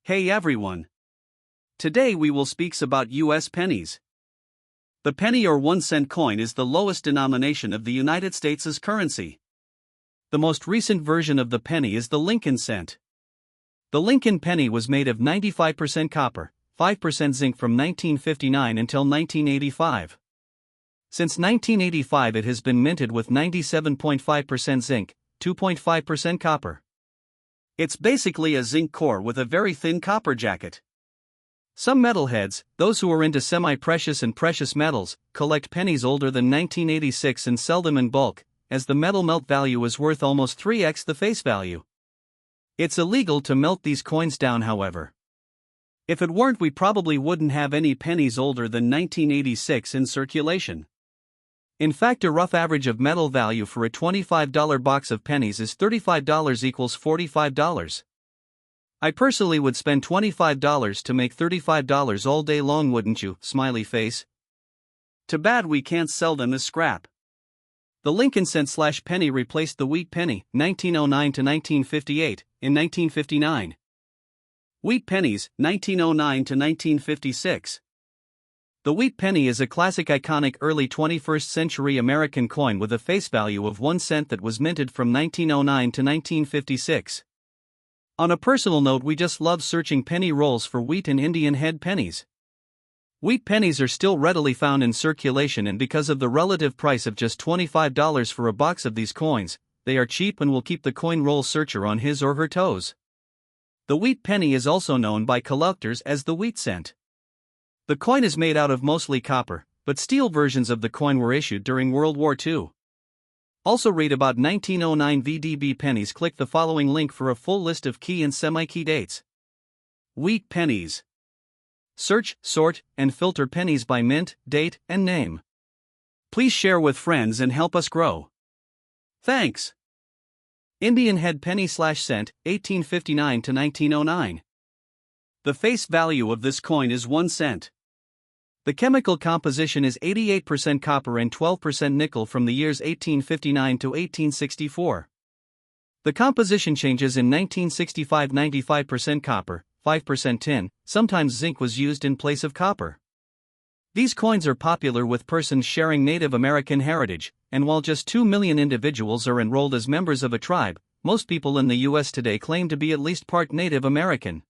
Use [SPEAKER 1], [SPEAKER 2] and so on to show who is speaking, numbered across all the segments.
[SPEAKER 1] Hey everyone! Today we will speak about US pennies. The penny or 1-cent coin is the lowest denomination of the United States' currency. The most recent version of the penny is the Lincoln cent. The Lincoln penny was made of 95% copper, 5% zinc from 1959 until 1985. Since 1985 it has been minted with 97.5% zinc, 2.5% copper. It's basically a zinc core with a very thin copper jacket. Some metalheads, those who are into semi-precious and precious metals, collect pennies older than 1986 and sell them in bulk, as the metal melt value is worth almost 3x the face value. It's illegal to melt these coins down, however. If it weren't, we probably wouldn't have any pennies older than 1986 in circulation. In fact, a rough average of metal value for a $25 box of pennies is $35 equals $45. I personally would spend $25 to make $35 all day long, wouldn't you? Smiley face. Too bad we can't sell them as scrap. The Lincoln cent/penny replaced the wheat penny, 1909 to 1958, in 1959. Wheat pennies, 1909 to 1956. The wheat penny is a classic, iconic early 21st century American coin with a face value of 1 cent that was minted from 1909 to 1956. On a personal note, we just love searching penny rolls for wheat and Indian head pennies. Wheat pennies are still readily found in circulation, and because of the relative price of just $25 for a box of these coins, they are cheap and will keep the coin roll searcher on his or her toes. The wheat penny is also known by collectors as the wheat cent. The coin is made out of mostly copper, but steel versions of the coin were issued during World War II. Also read about 1909 VDB pennies. Click the following link for a full list of key and semi-key dates. Wheat pennies. Search, sort, and filter pennies by mint, date, and name. Please share with friends and help us grow. Thanks. Indian head penny/cent, 1859 to 1909. The face value of this coin is 1 cent. The chemical composition is 88% copper and 12% nickel from the years 1859 to 1864. The composition changes in 1965. 95% copper, 5% tin, sometimes zinc was used in place of copper. These coins are popular with persons sharing Native American heritage, and while just 2 million individuals are enrolled as members of a tribe, most people in the U.S. today claim to be at least part Native American.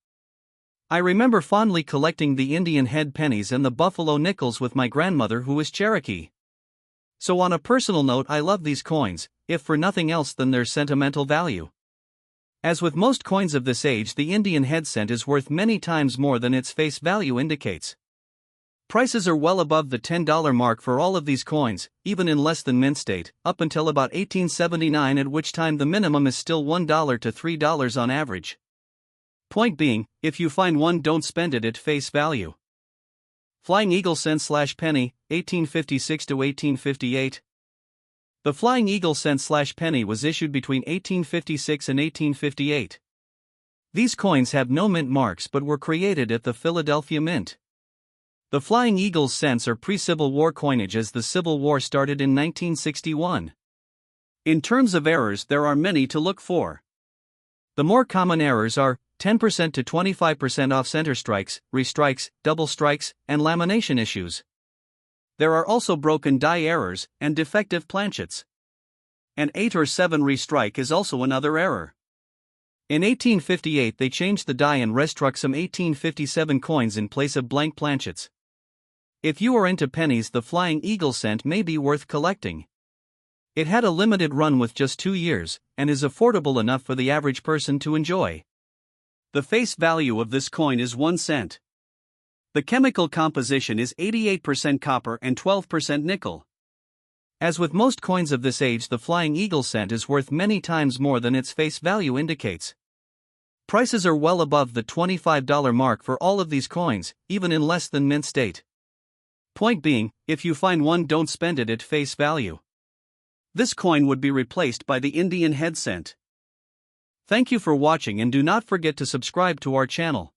[SPEAKER 1] I remember fondly collecting the Indian head pennies and the buffalo nickels with my grandmother, who is Cherokee. So on a personal note, I love these coins, if for nothing else than their sentimental value. As with most coins of this age, the Indian head cent is worth many times more than its face value indicates. Prices are well above the $10 mark for all of these coins, even in less than mint state, up until about 1879, at which time the minimum is still $1 to $3 on average. Point being, if you find one, don't spend it at face value. Flying Eagle cent/penny, 1856 to 1858. The Flying Eagle cent/penny was issued between 1856 and 1858. These coins have no mint marks but were created at the Philadelphia Mint. The Flying Eagles cents are pre-Civil War coinage, as the Civil War started in 1961. In terms of errors, there are many to look for. The more common errors are 10% to 25% off center strikes, restrikes, double strikes, and lamination issues. There are also broken die errors and defective planchets. An 8 or 7 restrike is also another error. In 1858 they changed the die and restruck some 1857 coins in place of blank planchets. If you are into pennies, the Flying Eagle cent may be worth collecting. It had a limited run with just 2 years, and is affordable enough for the average person to enjoy. The face value of this coin is 1 cent. The chemical composition is 88% copper and 12% nickel. As with most coins of this age, the Flying Eagle cent is worth many times more than its face value indicates. Prices are well above the $25 mark for all of these coins, even in less than mint state. Point being, if you find one, don't spend it at face value. This coin would be replaced by the Indian head cent. Thank you for watching, and do not forget to subscribe to our channel.